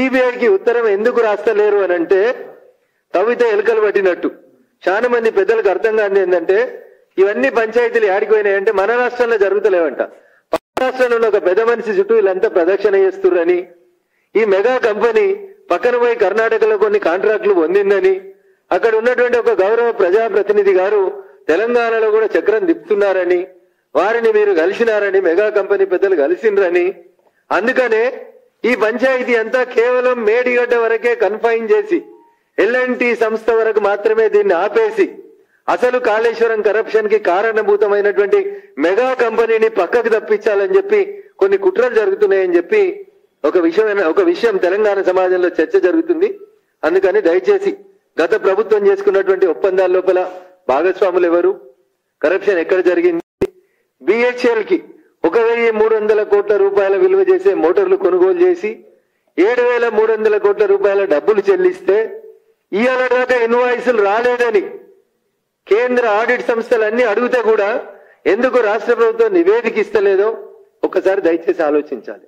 సిబిఐకి ఉత్తరం ఎందుకు రాస్తలేరు అని అంటే తవ్వితే ఎలుకలు పట్టినట్టు. చాలా మంది పెద్దలకు అర్థం కాని ఏంటంటే ఇవన్నీ పంచాయతీలు ఆడిపోయినాయంటే మన రాష్ట్రంలో జరుగుతలేవంట. పక్క రాష్ట్రంలో ఉన్న ఒక పెద్ద మనిషి చుట్టూ వీళ్ళంతా ప్రదక్షిణ చేస్తుర్రని, ఈ మెగా కంపెనీ పక్కన పోయి కర్ణాటకలో కొన్ని కాంట్రాక్టులు పొందిందని, అక్కడ ఉన్నటువంటి ఒక గౌరవ ప్రజాప్రతినిధి గారు తెలంగాణలో కూడా చక్రం తిప్పుతున్నారని, వారిని మీరు కలిసినారని, మెగా కంపెనీ పెద్దలు కలిసిండ్రని, అందుకనే ఈ పంచాయతీ అంతా కేవలం మేడిగడ్డ వరకే కన్ఫైన్ చేసి ఎల్ఎన్టీ సంస్థ వరకు మాత్రమే దీన్ని ఆపేసి అసలు కాళేశ్వరం కరప్షన్ కి కారణభూతమైనటువంటి మెగా కంపెనీని పక్కకు తప్పించాలని చెప్పి కొన్ని కుట్రలు జరుగుతున్నాయని చెప్పి ఒక విషయం తెలంగాణ సమాజంలో చర్చ జరుగుతుంది. అందుకని దయచేసి గత ప్రభుత్వం చేసుకున్నటువంటి ఒప్పందాల లోపల భాగస్వాములు ఎవరు, కరప్షన్ ఎక్కడ జరిగింది, బిహెచ్ఎల్ కి 1,300 కోట్ల రూపాయల విలువ చేసే మోటార్లు కొనుగోలు చేసి 7,300 కోట్ల రూపాయల డబ్బులు చెల్లిస్తే ఇవాళ దాకా ఇన్వాయిస్లు రాలేదని కేంద్ర ఆడిట్ సంస్థలన్నీ అడిగితే కూడా ఎందుకు రాష్ట్ర ప్రభుత్వం నివేదిక ఇస్తలేదో ఒక్కసారి దయచేసి ఆలోచించాలి.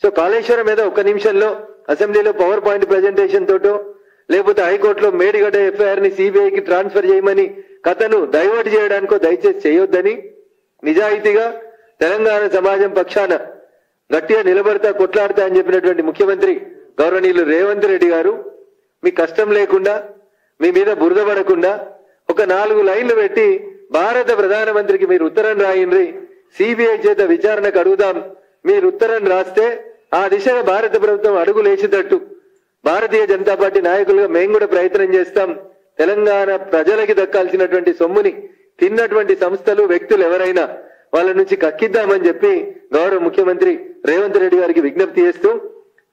సో కాళేశ్వరం మీద ఒక్క నిమిషంలో అసెంబ్లీలో పవర్ పాయింట్ ప్రజెంటేషన్ తోటో లేకపోతే హైకోర్టులో మేడిగడ్డ ఎఫ్ఐఆర్ ని సిబిఐకి ట్రాన్స్ఫర్ చేయమని కథను డైవర్ట్ చేయడానికో దయచేసి చేయొద్దని, నిజాయితీగా తెలంగాణ సమాజం పక్షాన గట్టిగా నిలబడతా కొట్లాడతా అని చెప్పినటువంటి ముఖ్యమంత్రి గౌరవనీయులు రేవంత్ రెడ్డి గారు మీ కష్టం లేకుండా మీ మీద బురద పడకుండా ఒక 4 లైన్లు పెట్టి భారత ప్రధానమంత్రికి మీరు ఉత్తరం రాయండి, సిబిఐ చేత విచారణకు అడుగుదాం, మీరు ఉత్తరం రాస్తే ఆ దిశగా భారత ప్రభుత్వం అడుగులేసేటట్టు భారతీయ జనతా పార్టీ నాయకులుగా మేము కూడా ప్రయత్నం చేస్తాం. తెలంగాణ ప్రజలకి దక్కాల్సినటువంటి సొమ్ముని తిన్నటువంటి సంస్థలు వ్యక్తులు ఎవరైనా వాళ్ళ నుంచి కక్కిద్దామని చెప్పి గౌరవ ముఖ్యమంత్రి రేవంత్ రెడ్డి గారికి విజ్ఞప్తి చేస్తూ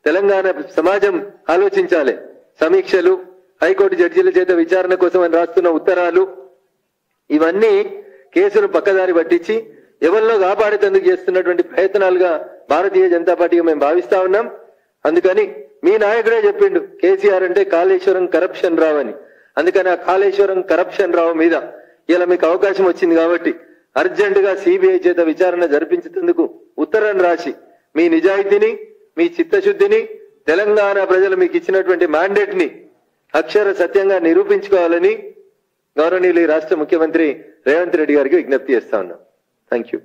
తెలంగాణ సమాజం ఆలోచించాలి. సమీక్షలు, హైకోర్టు జడ్జీల చేత విచారణ కోసం అని రాస్తున్న ఉత్తరాలు ఇవన్నీ కేసును పక్కదారి పట్టించి ఎవరిలో కాపాడేందుకు చేస్తున్నటువంటి ప్రయత్నాలుగా భారతీయ జనతా పార్టీగా మేము భావిస్తా ఉన్నాం. అందుకని మీ నాయకుడే చెప్పిండు కేసీఆర్ అంటే కాళేశ్వరం కరప్షన్ రావు అని. అందుకని ఆ కాళేశ్వరం కరప్షన్ రావు మీద ఇలా మీకు అవకాశం వచ్చింది కాబట్టి అర్జెంట్ గా సిబిఐ చేత విచారణ జరిపించేందుకు ఉత్తరం రాసి మీ నిజాయితీని, మీ చిత్తశుద్ధిని, తెలంగాణ ప్రజలు మీకు ఇచ్చినటువంటి మ్యాండేట్ ని అక్షర సత్యంగా నిరూపించుకోవాలని గౌరవనీయులు రాష్ట్ర ముఖ్యమంత్రి రేవంత్ రెడ్డి గారికి విజ్ఞప్తి చేస్తా ఉన్నాం. Thank you.